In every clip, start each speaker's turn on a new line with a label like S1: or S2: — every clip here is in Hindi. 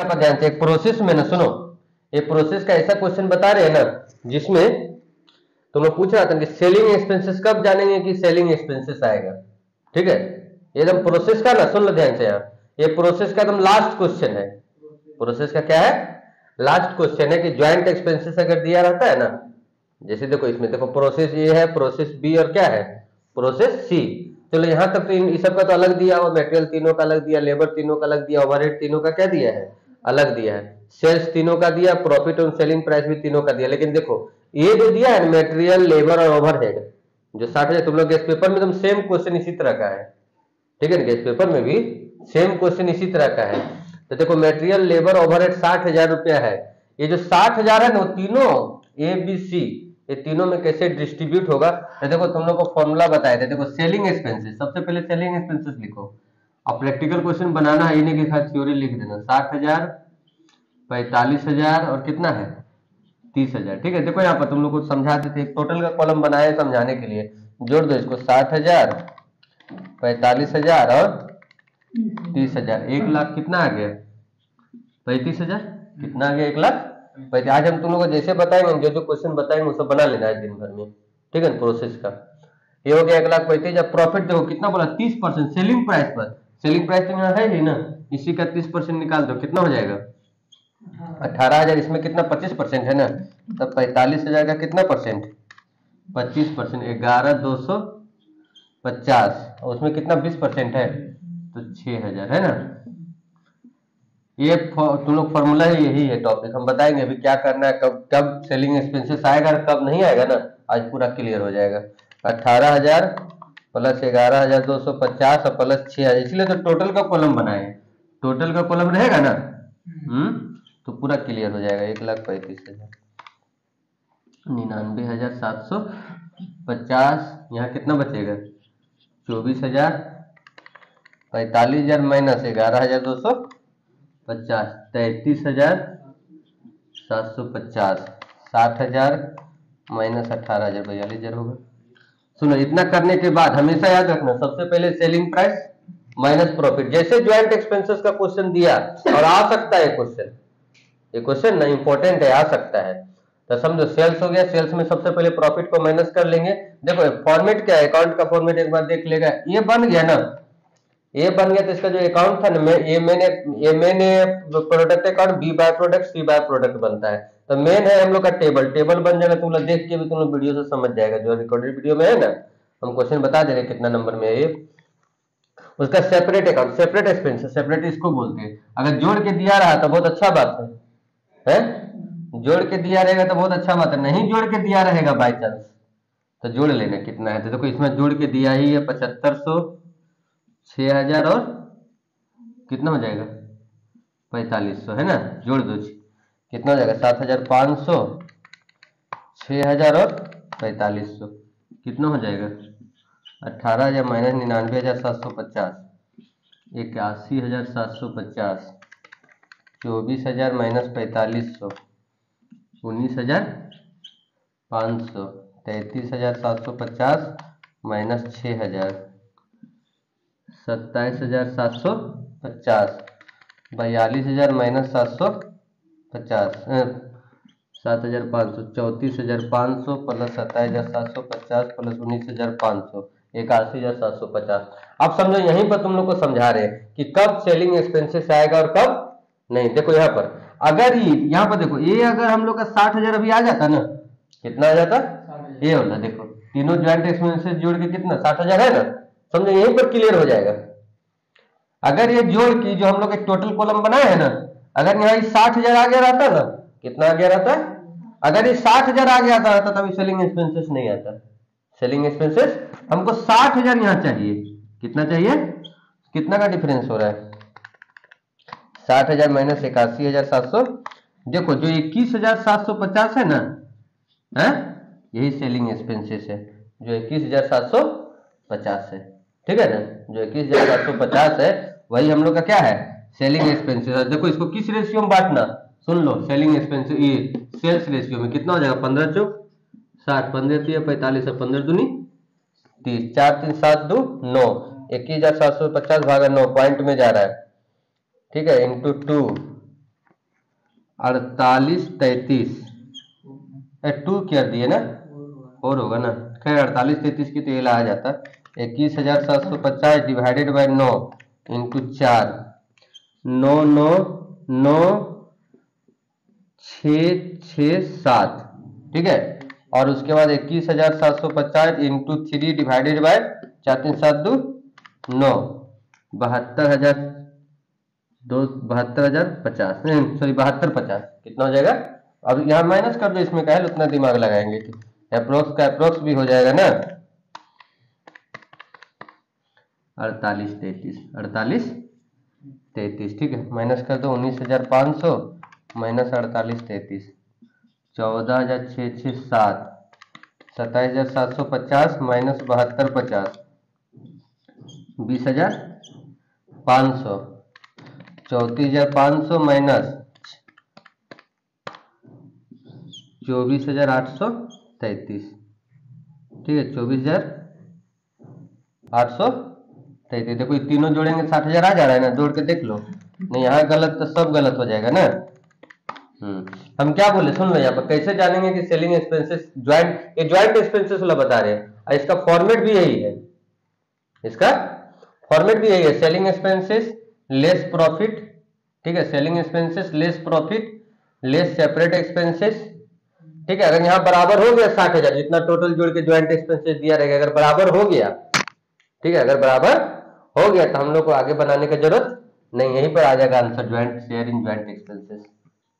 S1: पर ध्यान से, एक प्रोसेस में ना सुनो, ये प्रोसेस का ऐसा क्वेश्चन बता रहे हैं ना जिसमें तुम लोग पूछ रहा था कि सेलिंग एक्सपेंसेस कब जानेंगे कि सेलिंग एक्सपेंसेस आएगा। ठीक है, एकदम प्रोसेस का ना सुन लो ध्यान से, यहाँ ये प्रोसेस का एकदम लास्ट क्वेश्चन है। प्रोसेस का क्या है, लास्ट क्वेश्चन है कि ज्वाइंट एक्सपेंसेस अगर दिया रहता है ना, जैसे देखो इसमें देखो प्रोसेस ए है, प्रोसेस बी और क्या है प्रोसेस सी। चलो यहाँ तक तो इन सब का तो अलग दिया हुआ, मटेरियल तीनों का अलग दिया, लेबर तीनों का अलग दिया, ओवरहेड तीनों का क्या दिया है अलग दिया है, सेल्स तीनों का दिया, प्रॉफिट और सेलिंग प्राइस भी तीनों का दिया। लेकिन देखो ये जो दिया है मटेरियल लेबर और ओवरहेड जो 60,000, तुम लोग गेस्ट पेपर में एकदम सेम क्वेश्चन इसी तरह का है। ठीक है ना, गेस्ट पेपर में भी सेम क्वेश्चन इसी तरह का है। तो देखो मटेरियल लेबर ओवरहेड 60,000 रुपया है। ये जो 60,000 है ना तीनों ए बी सी, ये तीनों में कैसे डिस्ट्रीब्यूट होगा, तो देखो तुम लोग को फॉर्मूला बताए थे। देखो सेलिंग एक्सपेंसेस, सबसे पहले सेलिंग एक्सपेंसेस लिखो। अब प्रैक्टिकल क्वेश्चन बनाना है, नहीं लिखा थ्योरी लिख देना। 60,000, 45,000 और कितना है 30,000। ठीक है, देखो यहाँ पर तुम लोग को समझाते थे, टोटल का कॉलम बनाए समझाने के लिए। जोड़ दो इसको, 60,000, 45,000 और 30,000, 1,00,000 कितना आ गया 35,000। कितना आ गया 1,00,000। आज हम तुम लोग को जैसे बताएंगे, जो जो क्वेश्चन बताएंगे वो सब बना लेना है दिन भर में। ठीक है, प्रोसेस का ये हो गया 1,35,000। प्रॉफिट देखो कितना बोला 30% सेलिंग प्राइस पर। सेलिंग प्राइस तो यहाँ है ही ना, इसी का 30% निकाल दो, कितना हो जाएगा 18,000। इसमें कितना 25% है ना, तब 45,000 का कितना परसेंट 25%, 11,250 और उसमें कितना 20% है तो 6,000 है ना। ये तुम लोग फॉर्मूला ही यही है, टॉपिक हम बताएंगे अभी क्या करना है, कब कब सेलिंग एक्सपेंसेस आएगा और कब नहीं आएगा ना, आज पूरा क्लियर हो जाएगा। 18,000 प्लस 11,250 और प्लस 6,000, इसलिए तो टोटल का कॉलम बनाए हैं। टोटल का कॉलम रहेगा ना तो पूरा क्लियर हो जाएगा। 1,35,000, 99,750, यहाँ कितना बचेगा 24,000, 45,000 माइनस 11,250, 33,750, 60,000 माइनस 18,000, 42,000 होगा। सुनो, इतना करने के बाद हमेशा याद रखना, सबसे पहले सेलिंग प्राइस माइनस प्रॉफिट। जैसे ज्वाइंट एक्सपेंसेस का क्वेश्चन दिया और आ सकता है क्वेश्चन, ये क्वेश्चन ना इंपॉर्टेंट है, आ सकता है। तो समझो सेल्स हो गया, सेल्स में सबसे पहले प्रॉफिट को माइनस कर लेंगे। देखो फॉर्मेट क्या है, अकाउंट का फॉर्मेट एक बार देख लेगा, ये बन गया ना, ये बन गया तो इसका जो अकाउंट था ना, ये मैंने product account, B by product, C by product बनता है। तो मेन है हम लोग का टेबल, टेबल बन जाएगा, तुम लोग देख के भी तुम लोग वीडियो से समझ जाएगा, जो रिकॉर्डेड वीडियो में है ना, हम क्वेश्चन बता दे रहे कितना नंबर में है ये। उसका separate account, separate expense, separate इसको बोलते हैं। अगर जोड़ के दिया रहा तो बहुत अच्छा बात है? जोड़ के दिया रहेगा तो बहुत अच्छा बात है, नहीं जोड़ के दिया रहेगा बाई चांस तो जोड़ लेना कितना है। तो देखो इसमें जोड़ के दिया ही है 7,500, 6,000 और कितना हो जाएगा 4,500 है ना, जोड़ दो कितना हो जाएगा 7,500, 6,000 और 4,500 कितना हो जाएगा 18,000 minus 99,750, 81,750, 24,000 minus 4,500, 19,500, 33,750 minus 6,000, 27,750, 42,000 minus 750, 7,500, 34,500 plus 27,750 plus 19,500, 81,750। अब समझो यहीं पर तुम लोग को समझा रहे हैं कि कब सेलिंग एक्सपेंसेस आएगा और कब नहीं। देखो यहाँ पर अगर यहाँ पर देखो ये अगर हम लोग का 60,000 अभी आ जाता ना, कितना आ जाता ये होता, देखो तीनों ज्वाइंट एक्सपेंसेस जोड़ के कितना 60,000 है ना, समझो यहीं पर क्लियर हो जाएगा। अगर ये जोड़ की जो हम लोग एक टोटल कॉलम बनाए है ना, अगर यहाँ 60,000 आ गया रहता ना, कितना आ गया रहता, अगर ये 60,000 आ गया रहता तभी सेलिंग एक्सपेंसेस नहीं आता। सेलिंग एक्सपेंसेस हमको 60,000 यहाँ चाहिए, कितना चाहिए, कितना का डिफरेंस हो रहा है 60,000 माइनस 81,700। देखो जो 21,750 है ना, है यही सेलिंग एक्सपेंसेस है, जो 21,750 है। ठीक है ना, जो 21,750 है वही हम लोग का क्या है सेलिंग एक्सपेंसेस। देखो इसको किस रेशियो में बांटना, सुन लो, सेलिंग एक्सपेंसेस ये सेल्स रेशियो में कितना हो जाएगा 15 चौक 60, 15 3 45 और 15 दूनी 30, 4 3 7 2 9, 21,750 भागा 9 पॉइंट में जा रहा है। ठीक है, इंटू 2 4833 टू कर दिए ना, 4 होगा ना, खैर 4833 की तो ये आ जाता 21,750 डिवाइडेड बाय 9 इंटू 4, 9,9,6,6,7, ठीक है। और उसके बाद 21,750 इंटू 3 डिवाइडेड बाय 4 3 7 2 9, 72,000 72,050 सॉरी 7250 कितना हो जाएगा। अब यहाँ माइनस कर दो, इसमें क्या है उतना दिमाग लगाएंगे कि अप्रोक्स का अप्रोक्स भी हो जाएगा ना। 4833 ठीक है, माइनस कर दो 19,500 माइनस 4833 14,667 27,750 माइनस 7250 20,500 34,500 माइनस 24,833, ठीक है 24,833। देखो ये तीनों जोड़ेंगे 60,000 आ जा रहा है ना, जोड़ के देख लो, नहीं यहाँ गलत तो सब गलत हो जाएगा ना। हम क्या बोले सुन लो, यहाँ पर कैसे जानेंगे कि सेलिंग एक्सपेंसेस ज्वाइंट, ये ज्वाइंट एक्सपेंसेस वाला बता रहे हैं, इसका फॉर्मेट भी यही है, इसका फॉर्मेट भी यही है, सेलिंग एक्सपेंसेस लेस प्रॉफिट, ठीक है, selling expenses less profit less separate expenses, ठीक है। अगर यहाँ बराबर हो गया 60,000 जितना टोटल जोड़ के ज्वाइंट एक्सपेंसेस दिया रहेगा, अगर बराबर हो गया, ठीक है, अगर बराबर हो गया तो हम लोग को आगे बनाने की जरूरत नहीं, यहीं पर आ जाएगा answer, joint share in joint expenses,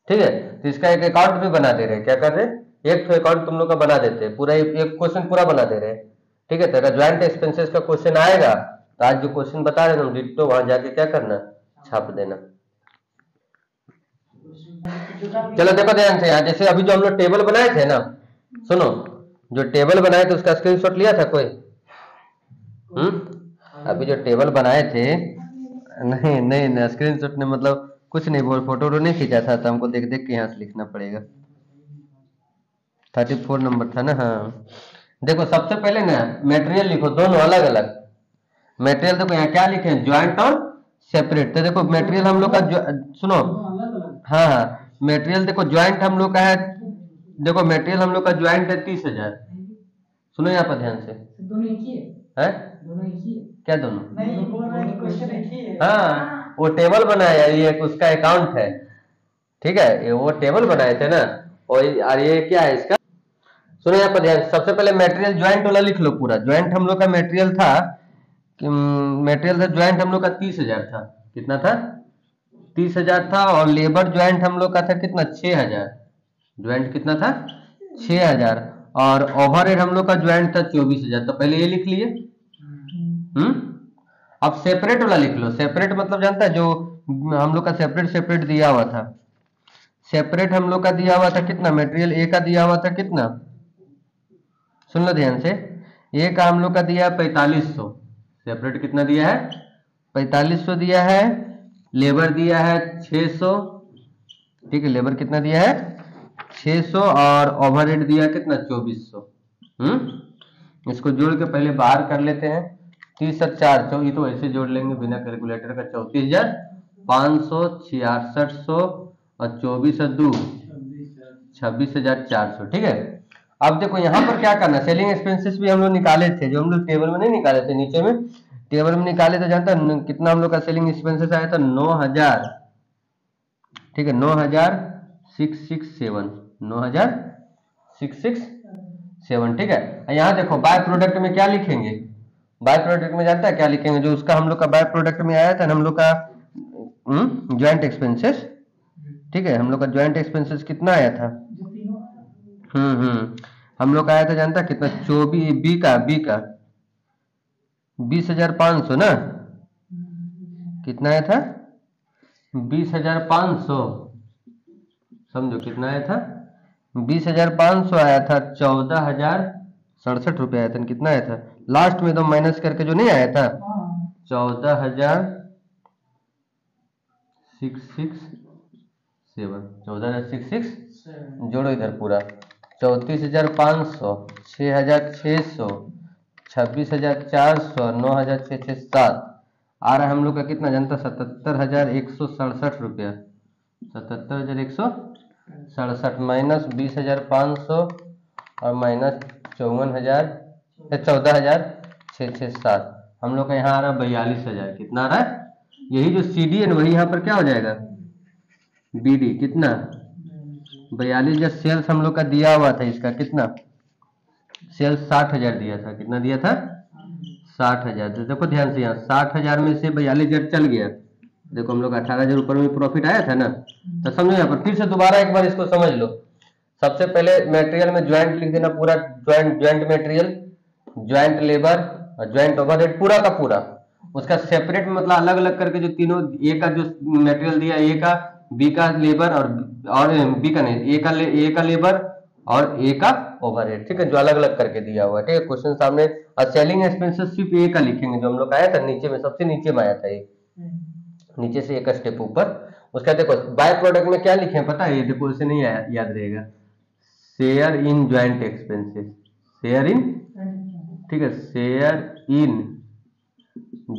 S1: ठीक है। तो इसका एक अकाउंट भी बना दे रहे हैं, क्या कर रहे हैं, एक तो अकाउंट तुम लोग का बना देते हैं, पूरा एक क्वेश्चन पूरा बना दे रहे हैं, ठीक है। तो अगर ज्वाइंट एक्सपेंसेस का क्वेश्चन आएगा तो आज जो क्वेश्चन बता रहे हैं डिट्टो वहां जाके क्या करना, छाप देना। चलो देखो ध्यान से, यहाँ जैसे अभी जो हम लोग टेबल बनाए थे ना, सुनो, जो टेबल बनाए थे उसका स्क्रीनशॉट लिया था कोई? अभी जो टेबल बनाए थे, नहीं नहीं ना, स्क्रीनशॉट ने मतलब कुछ नहीं, बोल फोटो नहीं खींचा था, तो हमको देख देख के यहाँ से लिखना पड़ेगा। 34 नंबर था ना, हाँ। देखो सबसे पहले ना मटेरियल लिखो, दोनों अलग अलग मटेरियल। देखो यहाँ क्या लिखे हैं, ज्वाइंट और सेपरेट। तो देखो मटेरियल हम लोग का सुनो, हाँ हाँ, मटेरियल देखो ज्वाइंट हम लोग का है, देखो मटेरियल हम लोग का ज्वाइंट है 30,000। सुनो यहाँ पर ध्यान से, है क्या दोनों? हाँ वो टेबल बनाया, ये उसका अकाउंट है, ठीक है, ये वो टेबल बनाए थे ना, और ये क्या है इसका, सुनो यहाँ पर ध्यान। सबसे पहले मटेरियल ज्वाइंट वाला लिख लो पूरा। ज्वाइंट हम लोग का मटेरियल था, मटेरियल था ज्वाइंट हम लोग का 30,000 था, कितना था, 30,000 था। और लेबर ज्वाइंट हम लोग का था कितना, 6,000, ज्वाइंट कितना था 6,000। और ओवरहेड हम लोग का ज्वाइंट था 24,000, तो पहले ये लिख लिए। अब सेपरेट वाला लिख लो। सेपरेट मतलब जानता है, जो हम लोग का सेपरेट सेपरेट दिया हुआ था, सेपरेट हम लोग का दिया हुआ था कितना, मटेरियल ए का दिया हुआ था कितना, सुन लो ध्यान से, ए का हम लोग का दिया है 4500, सेपरेट कितना दिया है 4500 दिया है। लेबर दिया है 600, ठीक है, लेबर कितना दिया है 600, और ओवरहेड दिया कितना 2400। इसको जोड़ के पहले बाहर कर लेते हैं, 30 और 4 ये तो ऐसे जोड़ लेंगे बिना कैलकुलेटर का, 34,500 6600 और 24 और 2 26,400, ठीक है। अब देखो यहाँ पर क्या करना, सेलिंग एक्सपेंसेस भी हम लोग निकाले थे, जो हम लोग टेबल में नहीं निकाले थे, नीचे में टेबल में निकाले तो जानता कितना हम लोग का सेलिंग एक्सपेंसेस आया था, 9,000, ठीक है, 9,667 9,667, ठीक है। यहाँ देखो बाय प्रोडक्ट में क्या लिखेंगे, बाय प्रोडक्ट में जानता है क्या लिखेंगे, जो उसका हम लोग का बाय प्रोडक्ट में आया था ना हम लोग का ज्वाइंट एक्सपेंसेस, ठीक है, हम लोग का ज्वाइंट एक्सपेंसेस कितना आया था, हम लोग का आया था जानता कितना, 24 बी का 20,500 ना, कितना आया था 20,500, समझो कितना आया था 20,500 आया था, 14,067 रुपये आया था, कितना आया था लास्ट में, तो माइनस करके जो नहीं आया था 14,667, 14,667 जोड़ो इधर पूरा, 34,500 6,600 26,400 9,667 आ रहा है हम लोग का कितना जानता, 77,167 रुपया, 77,167 माइनस 20,500 और माइनस 14,667। हम लोग का यहाँ आ रहा है 42,000। कितना आ रहा है? यही जो सी डी है ना वही यहाँ पर क्या हो जाएगा? B D. कितना? 42। जब सेल्स हम लोग का दिया हुआ था इसका कितना? सेल्स 60,000 दिया था। कितना दिया था? 60,000। तो देखो ध्यान से, यहाँ 60,000 में से 42,000 चल गया। देखो हम लोग 18,000 ऊपर में प्रॉफिट आया था ना। तो समझो यहाँ पर फिर से दोबारा एक बार इसको समझ लो। सबसे पहले मटेरियल में ज्वाइंट लिख देना, पूरा ज्वाइंट मटेरियल, ज्वाइंट लेबर और ज्वाइंट ओवरहेड पूरा का पूरा। उसका सेपरेट मतलब अलग अलग करके जो तीनों, ए का जो मटेरियल दिया, ए का, बी का लेबर और बी का नहीं, ए का लेबर और ए का ओवरहेड। ठीक है, जो अलग अलग करके दिया हुआ है। ठीक है, क्वेश्चन सामने। और सेलिंग एक्सपेंसेस सिर्फ ए का लिखेंगे, जो हम लोग आया था नीचे में, सबसे नीचे में आया था ये, नीचे से एक स्टेप ऊपर। उसका देखो बाय प्रोडक्ट में क्या लिखे हैं पता है? ये देखो, इसे नहीं याद रहेगा। Share in joint expenses, share in, ठीक है, शेयर इन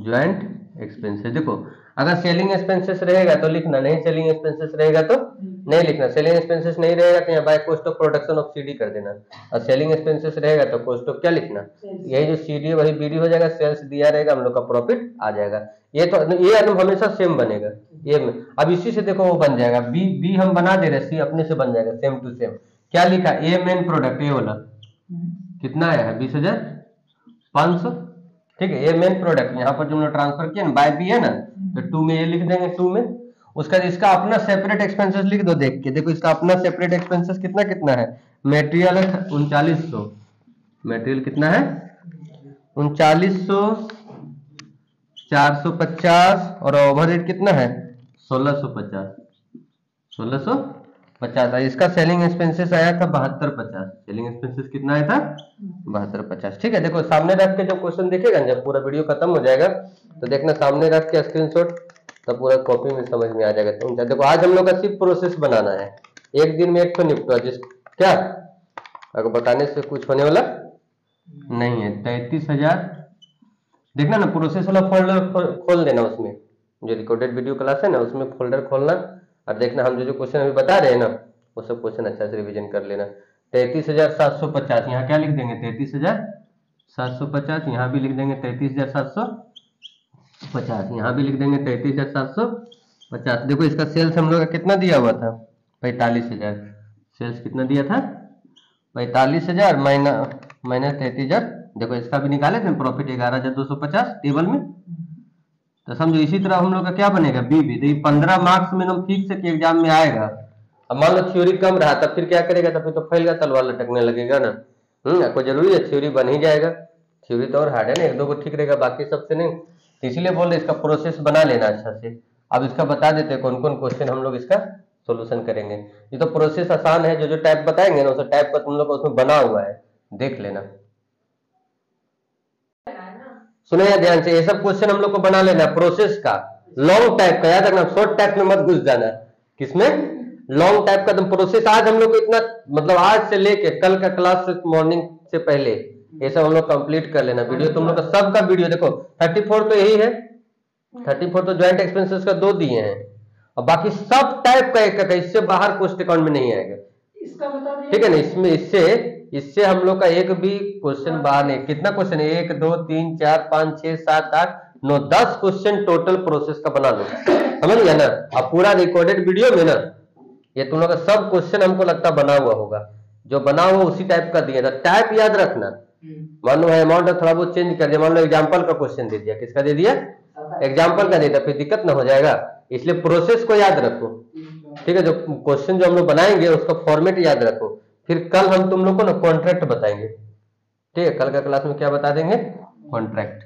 S1: ज्वाइंट एक्सपेंसेस। देखो अगर सेलिंग एक्सपेंसेस रहेगा तो लिखना, नहीं सेलिंग एक्सपेंसेस रहेगा तो नहीं लिखना। सेलिंग एक्सपेंसेस नहीं रहेगा तो यहाँ by cost of production of CD कर देना, और सेलिंग एक्सपेंसेस रहेगा तो कॉस्ट ऑफ क्या लिखना? यही जो सीडी वही बीडी हो जाएगा। सेल्स दिया रहेगा, हम लोग का प्रॉफिट आ जाएगा। ये तो ये हमेशा सेम बनेगा ये में। अब इसी से देखो वो बन जाएगा, बी हम बना दे रहे, सी अपने से बन जाएगा सेम टू सेम। क्या लिखा? ए मेन प्रोडक्ट, ए वाला कितना आया है? 20,500। ठीक है, ये मेन प्रोडक्ट यहाँ पर जो हमने ट्रांसफर किया ना, बाय बी है ना, तो 2 में ये लिख देंगे, 2 में। उसका इसका अपना सेपरेट एक्सपेंसेस लिख दो देख के। देखो इसका अपना सेपरेट एक्सपेंसेस कितना कितना है? मटेरियल है 3900, मटेरियल कितना है? 3900, 450 और ओवरहेड कितना है? 1650, 1650। इसका सेलिंग एक्सपेंसेस आया था 7250। सेलिंग एक्सपेंसेस कितना आया था? 7250। ठीक है, देखो सामने रख के जब क्वेश्चन देखेगा, जब पूरा वीडियो खत्म हो जाएगा तो देखना, सामने रख के स्क्रीनशॉट, तब पूरा कॉपी में समझ में आ जाएगा। तो देखो आज हम लोग का सिर्फ प्रोसेस बनाना है, एक दिन में एक तो निपटा, जिस क्या अगर बताने से कुछ होने वाला नहीं है। 33,000। देखना ना, प्रोसेस वाला फोल्डर खोल देना, उसमें जो रिकॉर्डेड वीडियो क्लास है ना उसमें फोल्डर खोलना, और देखना हम जो क्वेश्चन अभी बता रहे हैं ना वो सब क्वेश्चन अच्छा से रिवीजन कर लेना। 33,750 यहाँ क्या लिख देंगे? 33,750। यहाँ भी लिख देंगे 33,750। यहाँ भी लिख देंगे 33,750। देखो इसका सेल्स हम लोग का कितना दिया हुआ था? 45,000। सेल्स कितना दिया था? 45,000 माइनस 33,000। देखो इसका भी निकाले थे प्रॉफिट 11,250 टेबल में। तो समझो इसी तरह हम लोग का क्या बनेगा? बी भी। देखिए 15 मार्क्स में फिक्स है कि एग्जाम में आएगा। अब मान लो थ्योरी कम रहा तब फिर क्या करेगा? तब फिर तो फैल का तलवार लटकने लगेगा ना। कोई जरूरी है थ्योरी बन ही जाएगा। थ्योरी तो और हार्ड है ना, एक दो को ठीक रहेगा बाकी सबसे नहीं। तो इसलिए बोल रहे इसका प्रोसेस बना लेना अच्छा से। अब इसका बता देते हैं कौन कौन क्वेश्चन हम लोग इसका सोल्यूशन करेंगे। ये तो प्रोसेस आसान है, जो टाइप बताएंगे ना उस टाइप का तुम लोग उसमें बना हुआ है, देख लेना। सुने या ध्यान से, ये सब क्वेश्चन हम लोग को बना लेना प्रोसेस का, लॉन्ग टाइप का। याद रखना, शॉर्ट टाइप में मत घुस जाना। किसमें? लॉन्ग टाइप का। तुम प्रोसेस आज हम लोग को इतना, मतलब आज से लेके कल का क्लास से मॉर्निंग से पहले ये सब हम लोग कंप्लीट कर लेना। वीडियो तुम लोग का सबका वीडियो देखो। 34 तो यही है, 34 तो ज्वाइंट एक्सपेंसेस का 2 दिए हैं, और बाकी सब टाइप का एक, इससे बाहर कॉस्ट अकाउंट में नहीं आएगा। ठीक है ना, इसमें इससे हम लोग का एक भी क्वेश्चन बाहर नहीं। कितना क्वेश्चन है? 1 2 3 4 5 6 7 8 9 10 क्वेश्चन टोटल प्रोसेस का बना दो। समझ गया ना? अब पूरा रिकॉर्डेड वीडियो में ना ये तुम लोग का सब क्वेश्चन हमको लगता बना हुआ होगा, जो बना हुआ उसी टाइप का दिया था। टाइप याद रखना। मान लो अमाउंट थोड़ा बहुत चेंज कर दिया, मान लो एग्जाम्पल का क्वेश्चन दे दिया, किसका दे दिया? एग्जाम्पल का दे दिया, फिर दिक्कत ना हो जाएगा। इसलिए प्रोसेस को याद रखो। ठीक है, जो क्वेश्चन जो हम लोग बनाएंगे उसका फॉर्मेट याद रखो। फिर कल हम तुम लोग को ना कॉन्ट्रैक्ट बताएंगे। ठीक है, कल का क्लास में क्या बता देंगे? कॉन्ट्रैक्ट।